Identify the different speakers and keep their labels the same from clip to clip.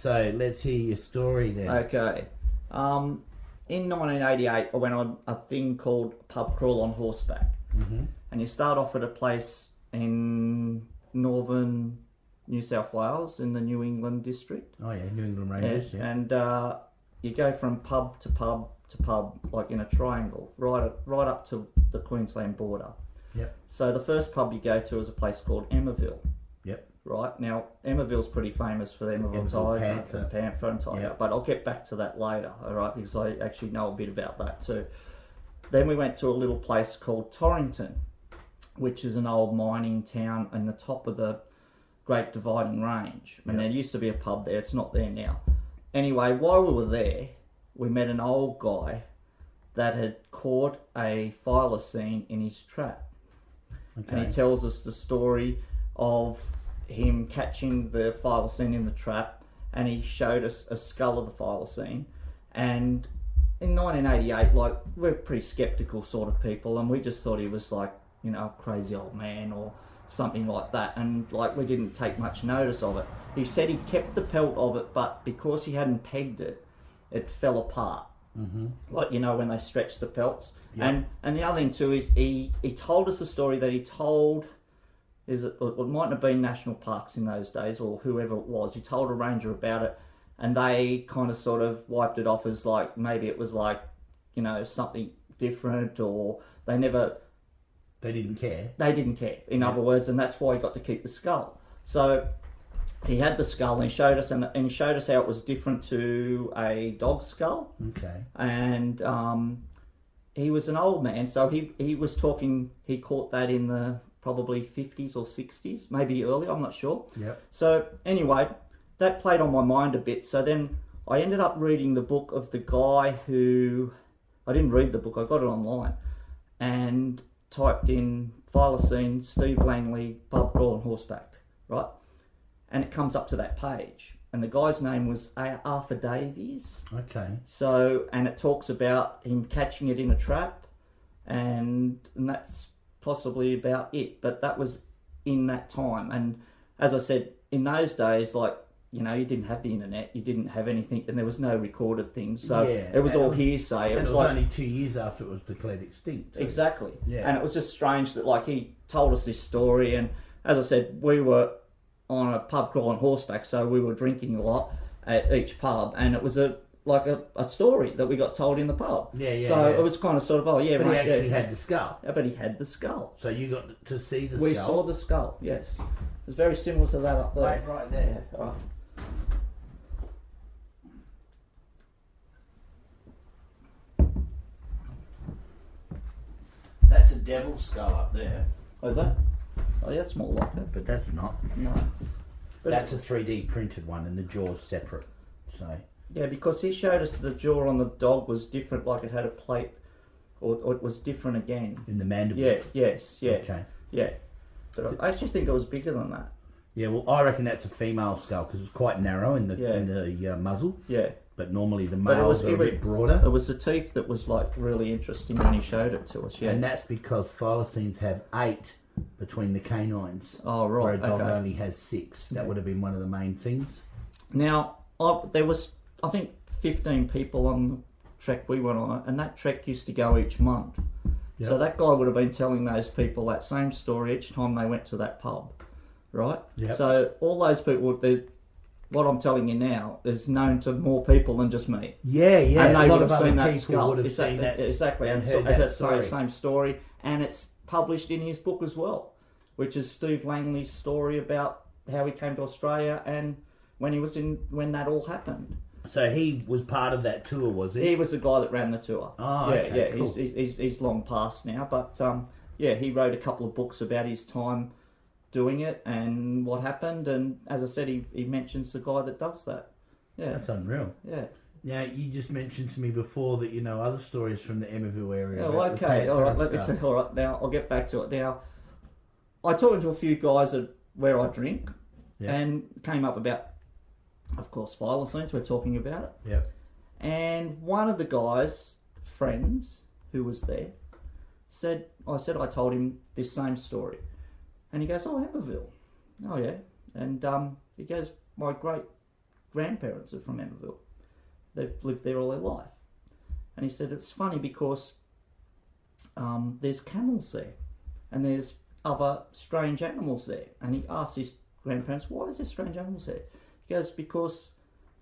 Speaker 1: So let's hear your story then.
Speaker 2: Okay. In 1988, I went on a thing called pub crawl on horseback.
Speaker 1: Mm-hmm.
Speaker 2: And you start off at a place in northern New South Wales in the New England district.
Speaker 1: Oh yeah, New England Rangers. Yeah.
Speaker 2: And you go from pub to pub to pub, like in a triangle, right up to the Queensland border.
Speaker 1: Yep.
Speaker 2: So the first pub you go to is a place called Emmaville.
Speaker 1: Yep.
Speaker 2: Right, now Emmaville's pretty famous for the Emmaville Tiger and Panther and Tiger, but I'll get back to that later, alright, because I actually know a bit about that too. Then we went to a little place called Torrington, which is an old mining town in the top of the Great Dividing Range. And there used to be a pub there, it's not there now. Anyway, while we were there, we met an old guy that had caught a thylacine in his trap. Okay. And he tells us the story of him catching the thylacine in the trap, and he showed us a skull of the thylacine. And in 1988, like, we're pretty skeptical sort of people, and we just thought he was like, you know, a crazy old man or something like that, and like we didn't take much notice of it. He said he kept the pelt of it, but because he hadn't pegged it, it fell apart. Mm-hmm. Like, you know, when they stretch the pelts. Yep. And the other thing too is he told us a story that he told, it mightn't have been national parks in those days or whoever it was. He told a ranger about it, and they kind of sort of wiped it off as like, maybe it was like, you know, something different, or they didn't care. They didn't care, in other words, and that's why he got to keep the skull. So he had the skull, and he showed us, and he showed us how it was different to a dog's skull. Okay. And he was an old man, so he was talking. He caught that in the probably 50s or 60s, maybe earlier. I'm not sure. Yeah. So anyway, that played on my mind a bit. So then I ended up reading the book of the guy who, I didn't read the book. I got it online, and typed in Thylacine, Steve Langley, pub crawl on horseback, right? And it comes up to that page. And the guy's name was Arthur Davies. Okay. So, and it talks about him catching it in a trap, and that's possibly about it. But that was in that time. And as I said, in those days, like, you know, you didn't have the internet, you didn't have anything, and there was no recorded things. So it was all hearsay.
Speaker 1: It was like, only 2 years after it was declared extinct. Too.
Speaker 2: Exactly. Yeah. And it was just strange that, like, he told us this story, and as I said, we were on a pub crawl on horseback, so we were drinking a lot at each pub, and it was a story that we got told in the pub. So it was kind of sort of, but
Speaker 1: he actually had the skull.
Speaker 2: Yeah, but he had the skull.
Speaker 1: So you got to see the skull?
Speaker 2: We saw the skull, yes. It was very similar to that up there.
Speaker 1: Right there.
Speaker 2: Yeah, right.
Speaker 1: That's a devil's skull up there.
Speaker 2: Oh, is that? Oh, yeah, it's more like it.
Speaker 1: But that's not.
Speaker 2: No. But
Speaker 1: that's a 3D printed one, and the jaw's separate. So.
Speaker 2: Yeah, because he showed us the jaw on the dog was different, like it had a plate, or it was different again.
Speaker 1: In the mandibles?
Speaker 2: Yeah, yes, yeah.
Speaker 1: Okay.
Speaker 2: Yeah. But I actually think it was bigger than that.
Speaker 1: Yeah, well, I reckon that's a female skull, because it's quite narrow in the muzzle. Yeah. But normally the males are a bit broader.
Speaker 2: It was the teeth that was, like, really interesting when he showed it to us, yeah.
Speaker 1: And that's because thylacines have 8 between the canines.
Speaker 2: Oh, right.
Speaker 1: Where a dog only has 6. That would have been one of the main things.
Speaker 2: Now, there was, I think, 15 people on the trek we went on, and that trek used to go each month. Yep. So that guy would have been telling those people that same story each time they went to that pub, right? Yep. So all those people, what I'm telling you now is known to more people than just me.
Speaker 1: Yeah, yeah.
Speaker 2: And they would have seen that skull. Exactly.
Speaker 1: And
Speaker 2: heard that same story, and it's published in his book as well, which is Steve Langley's story about how he came to Australia and when that all happened.
Speaker 1: So he was part of that tour, was he?
Speaker 2: He was the guy that ran the tour.
Speaker 1: Oh,
Speaker 2: yeah,
Speaker 1: okay,
Speaker 2: yeah.
Speaker 1: Cool.
Speaker 2: He's long past now, but yeah, he wrote a couple of books about his time doing it and what happened. And as I said, he mentions the guy that does that. Yeah,
Speaker 1: that's unreal.
Speaker 2: Yeah.
Speaker 1: Now, you just mentioned to me before that you know other stories from the Emmaville area.
Speaker 2: Oh, okay. All right. Let me tell you. All right. Now I'll get back to it. Now, I talked to a few guys where I drink, and came up about, of course, thylacines. We're talking about it.
Speaker 1: Yep.
Speaker 2: And one of the guys' friends who was there I told him this same story, and he goes, "Oh, Emmaville. Oh yeah." And he goes, "My great grandparents are from Emmaville. They've lived there all their life. And he said, it's funny because there's camels there and there's other strange animals there. And he asked his grandparents, why is there strange animals there? He goes, because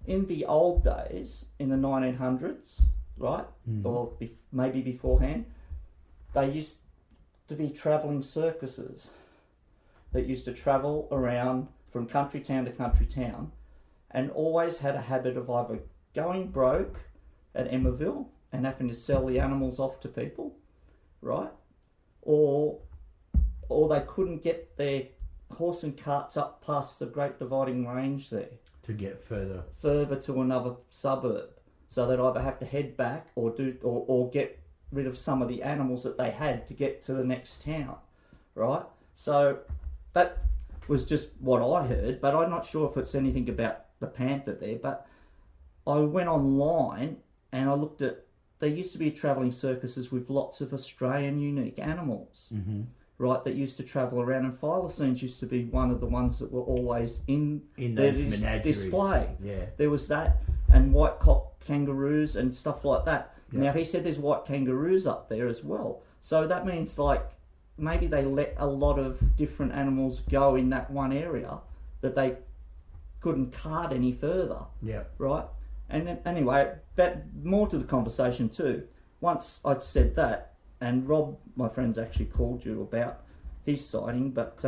Speaker 2: in the old days, in the 1900s, right, or maybe beforehand, they used to be travelling circuses that used to travel around from country town to country town and always had a habit of either going broke at Emmaville and having to sell the animals off to people, right? Or they couldn't get their horse and carts up past the Great Dividing Range there.
Speaker 1: To get further
Speaker 2: to another suburb. So they'd either have to head back or get rid of some of the animals that they had to get to the next town, right? So that was just what I heard, but I'm not sure if it's anything about the panther there. But I went online and I looked at, there used to be travelling circuses with lots of Australian unique animals, right, that used to travel around, and Thylacines used to be one of the ones that were always in
Speaker 1: those menageries.
Speaker 2: Display.
Speaker 1: Yeah.
Speaker 2: There was that, and white-cocked kangaroos and stuff like that. Yep. Now, he said there's white kangaroos up there as well. So that means, like, maybe they let a lot of different animals go in that one area that they couldn't cart any further.
Speaker 1: Yeah.
Speaker 2: Right? And then, anyway, but more to the conversation too. Once I'd said that, and Rob, my friend's actually called you about his sighting, but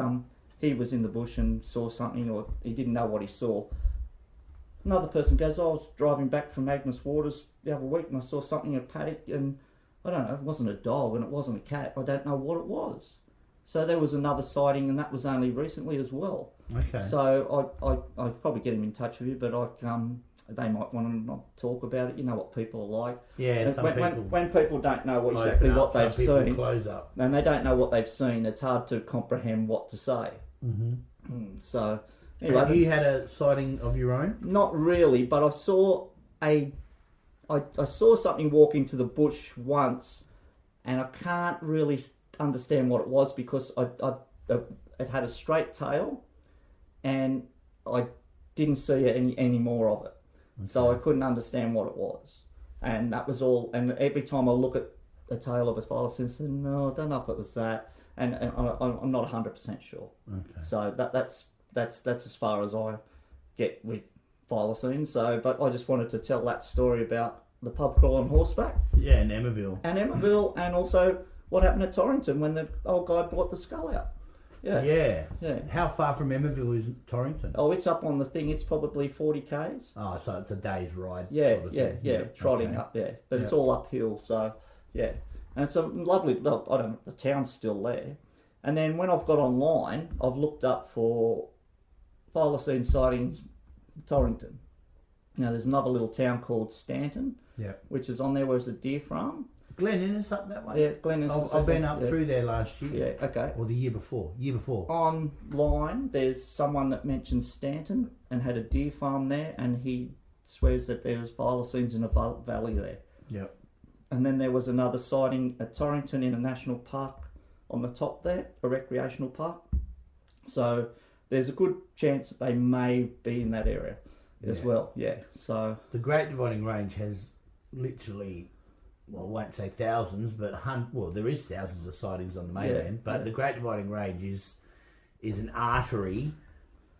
Speaker 2: he was in the bush and saw something, or he didn't know what he saw. Another person goes, I was driving back from Agnes Waters the other week and I saw something in a paddock, and I don't know, it wasn't a dog and it wasn't a cat. I don't know what it was. So there was another sighting, and that was only recently as well.
Speaker 1: Okay.
Speaker 2: So I'd probably get him in touch with you, but they might want to not talk about it. You know what people are like.
Speaker 1: Yeah,
Speaker 2: when people don't know exactly what they've seen,
Speaker 1: close up,
Speaker 2: and they don't know what they've seen, it's hard to comprehend what to say. So anyway,
Speaker 1: have you had a sighting of your own? Not
Speaker 2: really, but I saw I saw something walk into the bush once, and I can't really understand what it was because it had a straight tail, and I didn't see any more of it. Okay. So I couldn't understand what it was, and that was all. And every time I look at the tail of a thylacine, I said, no, I don't know if it was that, and I'm not 100% sure. Okay. So that's as far as I get with thylacine. So, but I just wanted to tell that story about the pub crawl on horseback.
Speaker 1: Yeah, and Emmaville,
Speaker 2: and also what happened at Torrington when the old guy brought the skull out. Yeah.
Speaker 1: How far from Emmaville is Torrington?
Speaker 2: Oh, it's up on the thing. It's probably 40 k's.
Speaker 1: Oh, so it's a day's ride.
Speaker 2: Yeah, trotting up. Yeah, but it's all uphill. So yeah, and it's a lovely. I don't know. The town's still there. And then when I've got online, I've looked up for thylacine sightings, Torrington. Now there's another little town called Stanton, which is on there where it's a deer farm.
Speaker 1: Glen Innes up that way?
Speaker 2: Yeah, Glen Innes.
Speaker 1: I've been up through there last year.
Speaker 2: Yeah, okay.
Speaker 1: Or the year before.
Speaker 2: Online, there's someone that mentioned Stanton and had a deer farm there, and he swears that there was thylacines in a valley there.
Speaker 1: Yep.
Speaker 2: And then there was another sighting at Torrington in a national park on the top there, a recreational park. So there's a good chance that they may be in that area as well. Yeah. So
Speaker 1: the Great Dividing Range has literally, well, I won't say thousands, but there is thousands of sightings on the mainland. But the Great Dividing Range is an artery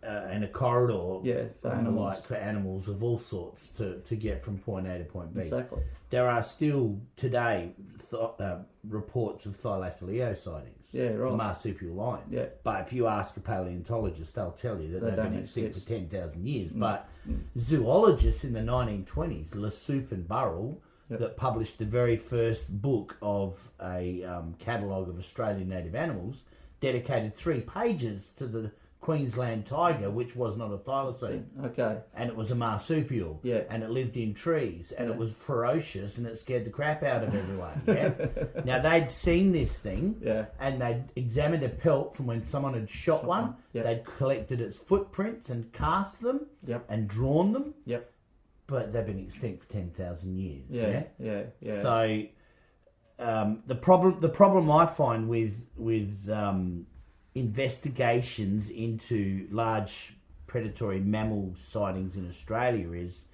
Speaker 1: and a corridor for animals of all sorts to get from point A to point B.
Speaker 2: Exactly.
Speaker 1: There are still today reports of Thylacine sightings.
Speaker 2: Yeah, right.
Speaker 1: The marsupial lion.
Speaker 2: Yeah.
Speaker 1: But if you ask a paleontologist, they'll tell you that they've been extinct for 10,000 years. But zoologists in the 1920s, Lesouff and Burrell, that published the very first book of a catalogue of Australian native animals, dedicated 3 pages to the Queensland tiger, which was not a thylacine.
Speaker 2: Okay.
Speaker 1: And it was a marsupial.
Speaker 2: Yeah.
Speaker 1: And it lived in trees, and it was ferocious, and it scared the crap out of everyone. Yeah. Now they'd seen this thing, and they'd examined a pelt from when someone had shot one.
Speaker 2: Yep.
Speaker 1: They'd collected its footprints and cast them, and drawn them.
Speaker 2: Yep.
Speaker 1: But they've been extinct for 10,000 years.
Speaker 2: Yeah.
Speaker 1: So the problem I find with investigations into large predatory mammal sightings in Australia is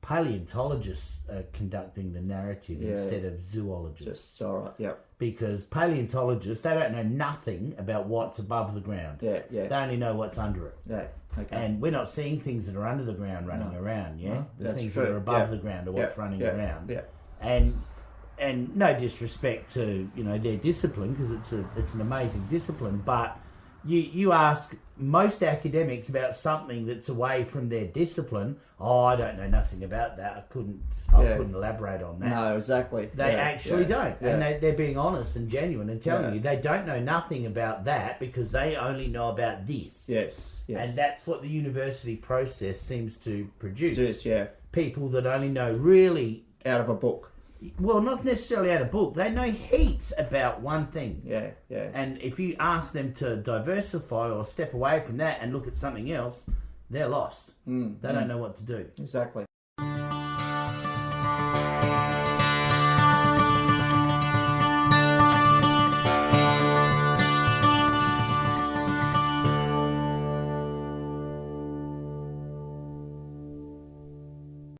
Speaker 1: paleontologists are conducting the narrative instead of zoologists. Because paleontologists, they don't know nothing about what's above the ground. They only know what's under it. And we're not seeing things that are under the ground running around. The things that are above the ground are what's running around. And no disrespect to their discipline, because it's an amazing discipline, but you ask most academics about something that's away from their discipline. Oh, I don't know nothing about that. I couldn't elaborate on that.
Speaker 2: No, exactly.
Speaker 1: They actually don't, and they're being honest and genuine and telling you they don't know nothing about that because they only know about this.
Speaker 2: Yes.
Speaker 1: And that's what the university process seems to produce. People that only know really
Speaker 2: out of a book.
Speaker 1: Well, not necessarily out of book. They know heaps about one thing. And if you ask them to diversify or step away from that and look at something else, they're lost. They don't know what to do.
Speaker 2: Exactly.